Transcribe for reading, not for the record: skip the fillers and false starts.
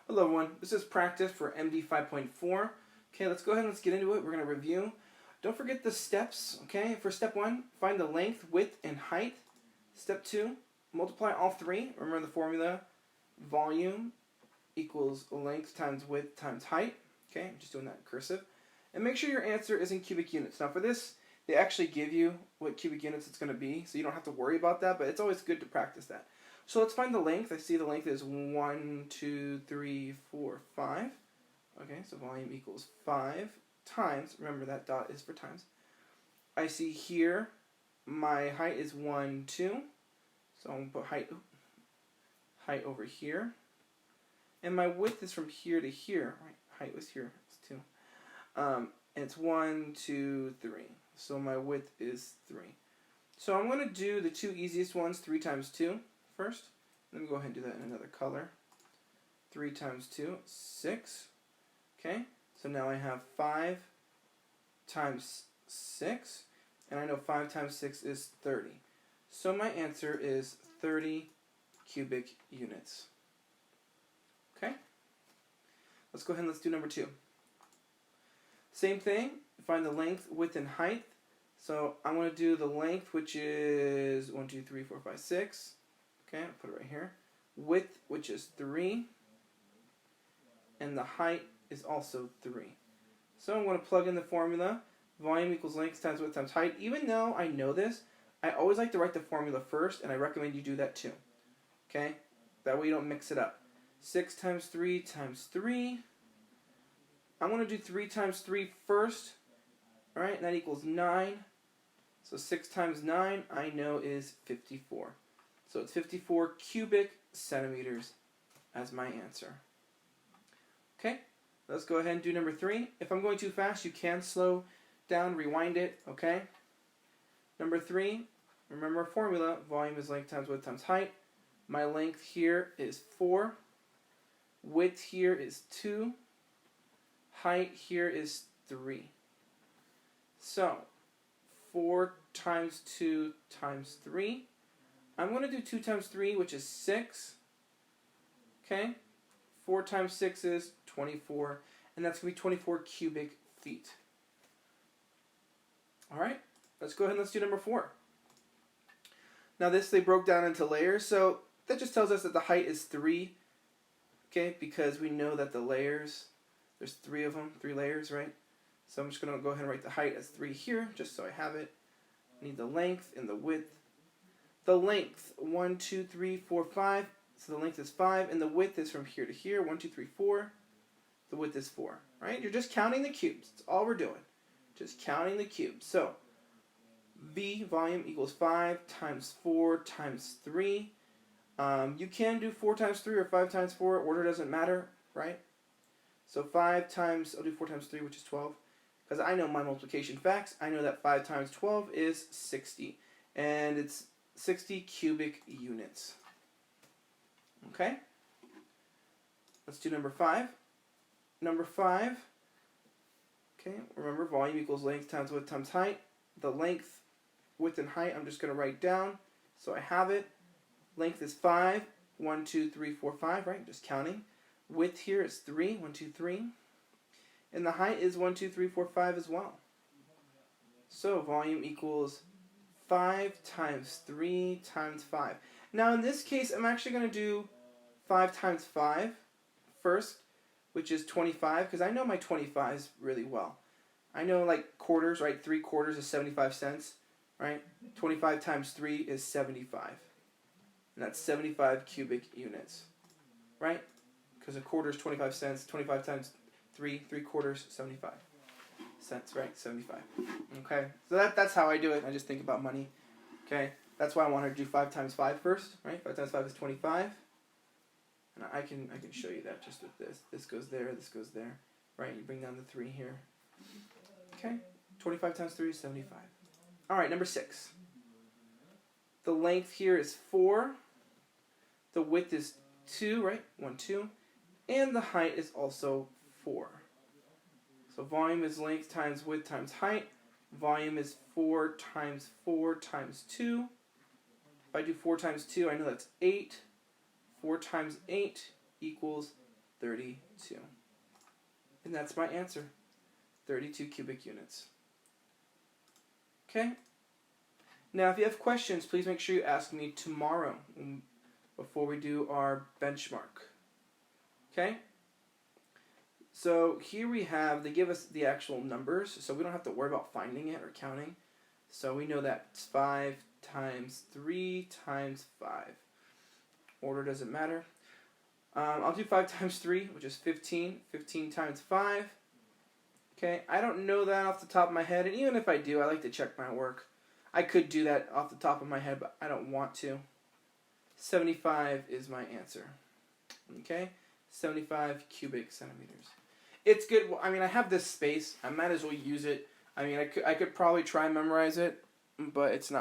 Hello everyone, this is practice for MD 5.4. Okay, let's go ahead and let's get into it. We're going to review. Don't forget the steps, okay? For step 1, find the length, width, and height. Step 2, multiply all three. Remember the formula, volume equals length times width times height. Okay, I'm just doing that in cursive. And make sure your answer is in cubic units. Now for this, they actually give you what cubic units it's going to be, so you don't have to worry about that, but it's always good to practice that. So let's find the length. I see the length is 1, 2, 3, 4, 5. Okay, so volume equals 5 times, remember that dot is for times. I see here my height is 1, 2. So I'm going to put height over here. And my width is from here to here. Right, height was here, it's 2. And it's 1, 2, 3. So my width is 3. So I'm going to do the two easiest ones, 3 times 2. First, let me go ahead and do that in another color. 3 times 2, 6. Okay, so now I have 5 times 6, and I know 5 times 6 is 30. So my answer is 30 cubic units. Okay, let's go ahead and let's do number 2. Same thing, find the length, width, and height. So I'm going to do the length, which is 1, 2, 3, 4, 5, 6. Okay, I'll put it right here. Width, which is 3. And the height is also 3. So I'm going to plug in the formula. Volume equals length times width times height. Even though I know this, I always like to write the formula first, and I recommend you do that too. Okay? That way you don't mix it up. 6 times 3 times 3. I'm going to do 3 times 3 first. Alright, and that equals 9. So 6 times 9, I know, is 54. So it's 54 cubic centimeters as my answer. Okay, let's go ahead and do number 3. If I'm going too fast, you can slow down, rewind it, okay? Number 3, remember our formula, volume is length times width times height. My length here is 4. Width here is 2. Height here is 3. So, 4 times 2 times 3. I'm going to do 2 times 3, which is 6. Okay? 4 times 6 is 24. And that's going to be 24 cubic feet. Alright? Let's go ahead and let's do number 4. Now this they broke down into layers. So that just tells us that the height is 3. Okay? Because we know that the layers, there's 3 of them. 3 layers, right? So I'm just going to go ahead and write the height as 3 here, just so I have it. I need the length and the width. The length, 1, 2, 3, 4, 5. So the length is 5, and the width is from here to here. 1, 2, 3, 4. The width is 4. Right? You're just counting the cubes. That's all we're doing. Just counting the cubes. So, V, volume, equals 5 times 4 times 3. You can do 4 times 3 or 5 times 4. Order doesn't matter, right? So 5 times, I'll do 4 times 3, which is 12. Because I know my multiplication facts. I know that 5 times 12 is 60. And it's 60 cubic units. Okay? Let's do number 5. Number 5, okay, remember volume equals length times width times height. The length, width, and height I'm just going to write down so I have it. Length is 5. 1, 2, 3, 4, 5, right? Just counting. Width here is 3. 1, 2, 3. And the height is 1, 2, 3, 4, 5 as well. So volume equals 5 times 3 times 5. Now in this case, I'm actually going to do 5 times 5 first, which is 25, because I know my 25s really well. I know like quarters, right? 3 quarters is 75 cents, right? 25 times 3 is 75. And that's 75 cubic units, right? Because a quarter is 25 cents. 25 times 3 quarters, 75 cents, right? 75. Okay, so that's how I do it. I just think about money. Okay, that's why I wanted to do 5 times 5 first, right? 5 times 5 is 25. And I can show you that just with this. This goes there, right? You bring down the 3 here. Okay, 25 times 3 is 75. All right, number 6. The length here is 4. The width is 2, right? 1, 2. And the height is also 4. So volume is length times width times height. Volume is 4 times 4 times 2. If I do 4 times 2, I know that's 8. 4 times 8 equals 32. And that's my answer. 32 cubic units. Okay? Now, if you have questions, please make sure you ask me tomorrow before we do our benchmark. Okay? So here we have, they give us the actual numbers, so we don't have to worry about finding it or counting. So we know that it's 5 times 3 times 5. Order doesn't matter. I'll do 5 times 3, which is 15. 15 times 5. Okay, I don't know that off the top of my head, and even if I do, I like to check my work. I could do that off the top of my head, but I don't want to. 75 is my answer. Okay, 75 cubic centimeters. It's good. I mean, I have this space. I might as well use it. I mean, I could probably try and memorize it, but it's not